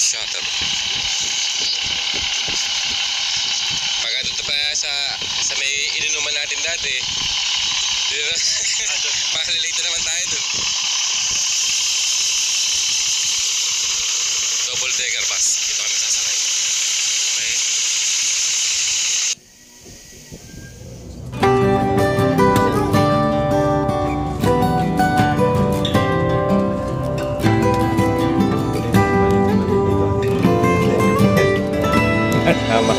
shutter. Pagka dito pa sa may inunuman natin dati, makalilate naman tayo dun. Double decker bus. Dito kami sasakay. Okay. Tama.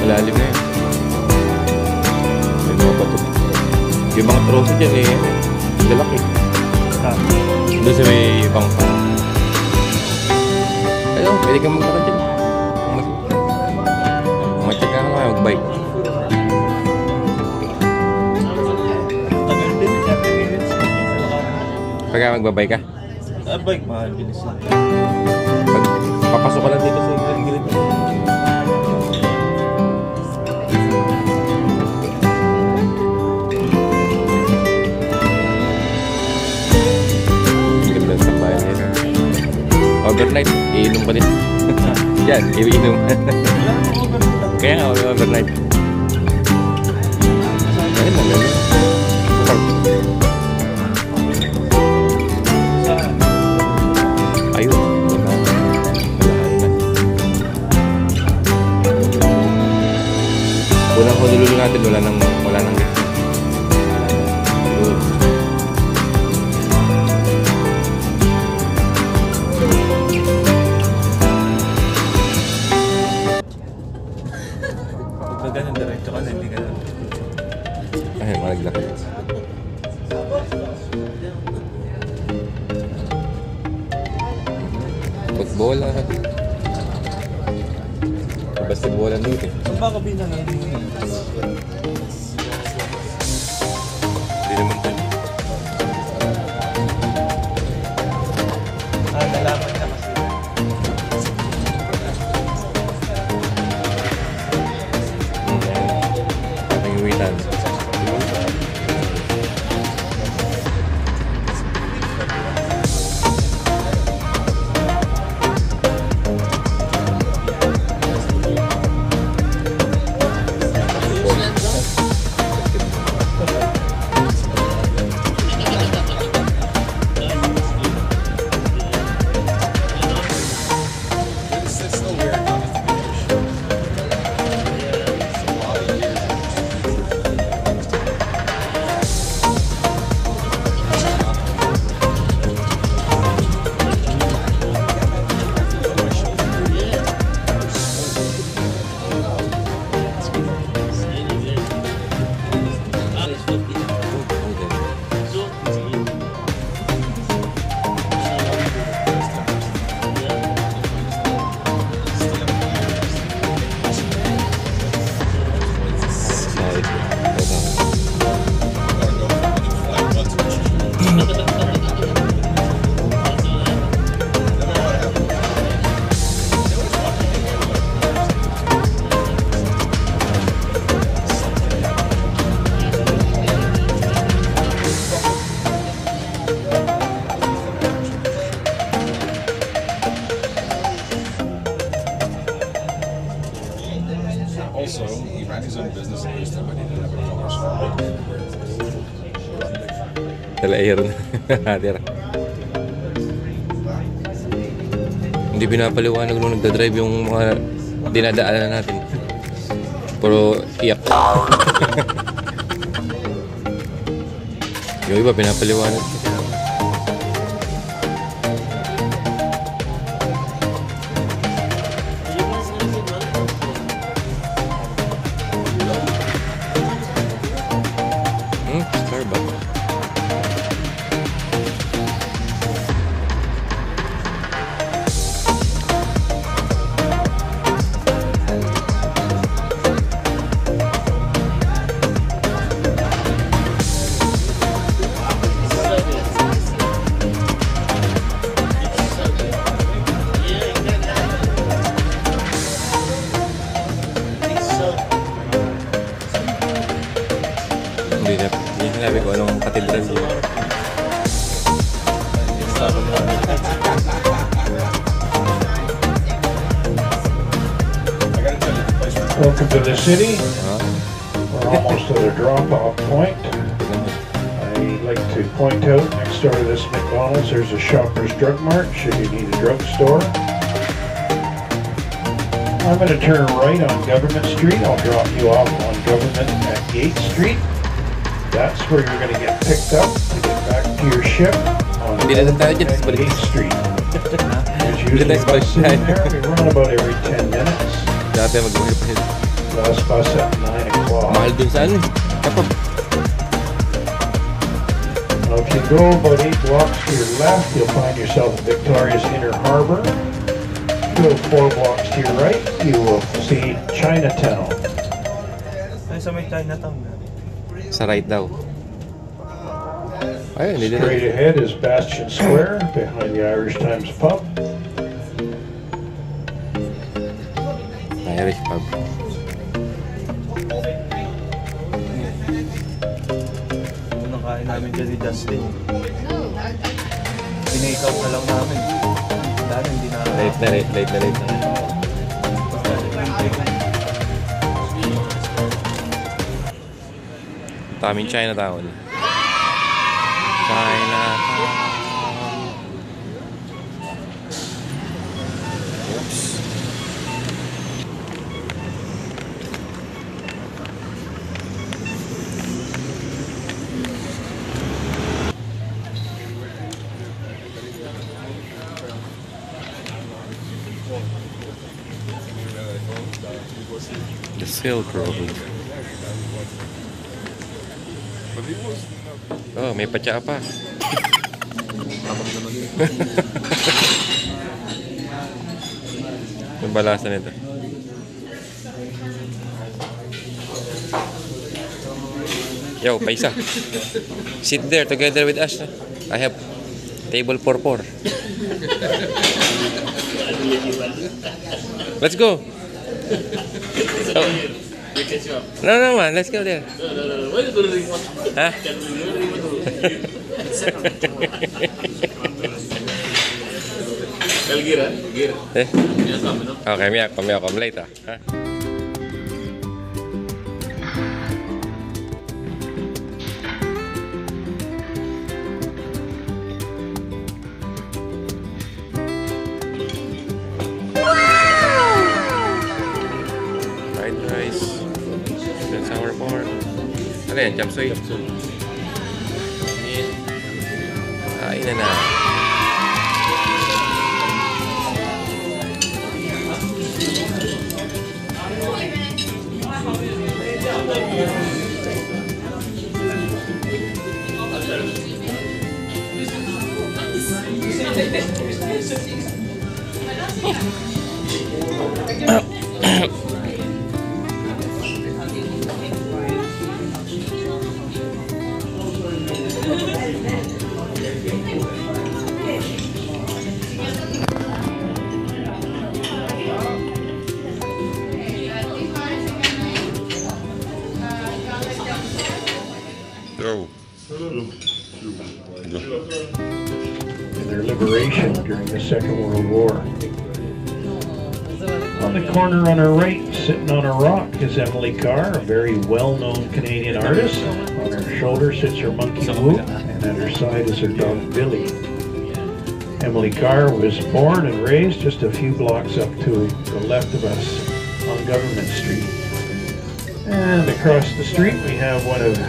Malalim na yun. May mga bato. Yung mga troso dyan eh, lalaki. Doon sa may bangka. Ayun, pwede kang magkaka dyan. Matya ka nga mag-bike. Pagka magbabike ka? Bike, mahal, bilis na. Papasok ka lang dito sa gilid. Overnight, iinom pa din. Yan, iinom. Kaya nga, overnight. Ayun lang, ayun. Ayun. Unang honolulu natin, wala nang Ganun diretso ka na, hindi ka na. Ay, malaglag. Football ah. Basketball ang dito. Saan ba kabina ng hindi mo? Hindi naman tayo. Nalaman ka kasi. Iwitan. Also, he ran his own business and used to money to have a car. Talayer na. Tira. Hindi pinapaliwanag nung nagdadrive yung mga dinadaanan natin. Pero iyak. Yung iba pinapaliwanag. Starbucks. Welcome to the city. We're almost at a drop-off point. I'd like to point out next door to this McDonald's there's a Shoppers Drug Mart should you need a drugstore. I'm going to turn right on Government Street. I'll drop you off on Government at Gate Street. That's where you're going to get picked up to get back to your ship on Gate Street. There's usually a bus sitting there. We run about every 10 minutes. Dati mag-uwi. Last bus at 9 o'clock. Mahal dun sa ano. Kapag. Now if you go about 8 blocks to your left, you'll find yourself at Victoria's Inner Harbor. Go 4 blocks to your right, you will see Chinatown. Ay, sa may Chinatown na. Sa right daw. Ayun, hindi Straight ahead is Bastion Square, behind the Irish Times pub. Irish pub. Unang kain namin dyan ni Justin. Pinake out na lang namin. Dahil hindi na... Late na. Taming Chinatown. Oops. The Silk Road. Oh, may patya pa. Yung balasan nito. Yo, paisa. Sit there together with us. I have table for 4. Let's go. Oh. No, man. Let's go there. No. Why do you remote? Huh? Can we do remote? Well, gear. Eh? Yes, no? Okay, come later. Huh? Fried rice, sweet and sour pork. Ano yan? Chop suey? Kain na. Go. In their liberation during the Second World War. On the corner on our right, sitting on a rock, is Emily Carr, a very well-known Canadian artist. On her shoulder sits her monkey Whoop, and at her side is her dog Billy. Emily Carr was born and raised just a few blocks up to the left of us on Government Street. And across the street we have one of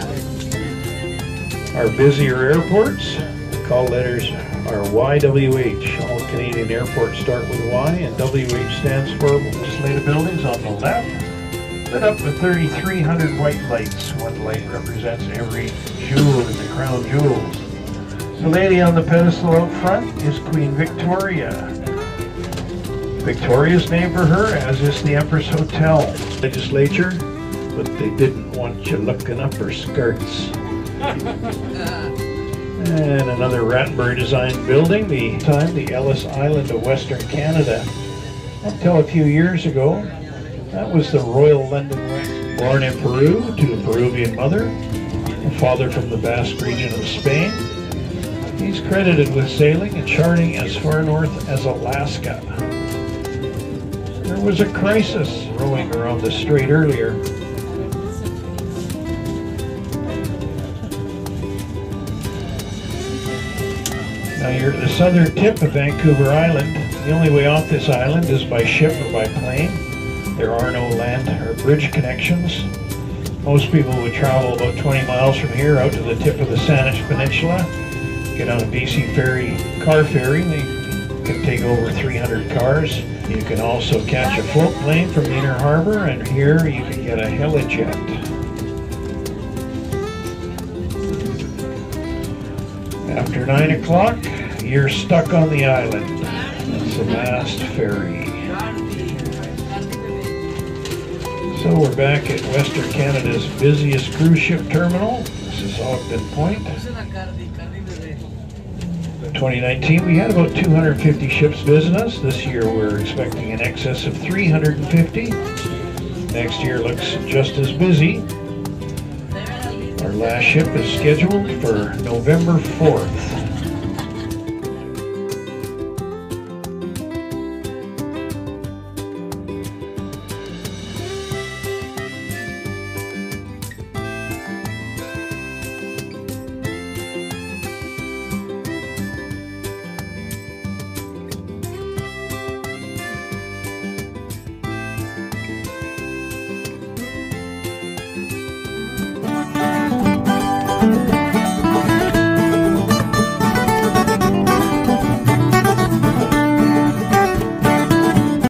our busier airports. The call letters are YWH. All Canadian airports start with Y, and WH stands for legislative buildings on the left, lit up with 3,300 white lights. One light represents every jewel in the crown jewels. The lady on the pedestal out front is Queen Victoria. Victoria's named for her, as is the Empress Hotel. Legislature, but they didn't want you looking up her skirts. And another Rattenbury designed building, the Ellis Island of Western Canada. Until a few years ago, that was the Royal London West. Born in Peru to a Peruvian mother, a father from the Basque region of Spain. He's credited with sailing and charting as far north as Alaska. There was a crisis rowing around the strait earlier. Now you're at the southern tip of Vancouver Island. The only way off this island is by ship or by plane. There are no land or bridge connections. Most people would travel about 20 miles from here out to the tip of the Saanich Peninsula, get on a BC ferry, car ferry. They can take over 300 cars. You can also catch a float plane from the inner harbor, and here you can get a helijet. After 9 o'clock, you're stuck on the island. It's a vast ferry. So we're back at Western Canada's busiest cruise ship terminal. This is Ogden Point. In 2019, we had about 250 ships visit us. This year, we're expecting in excess of 350. Next year looks just as busy. Our last ship is scheduled for November 4th.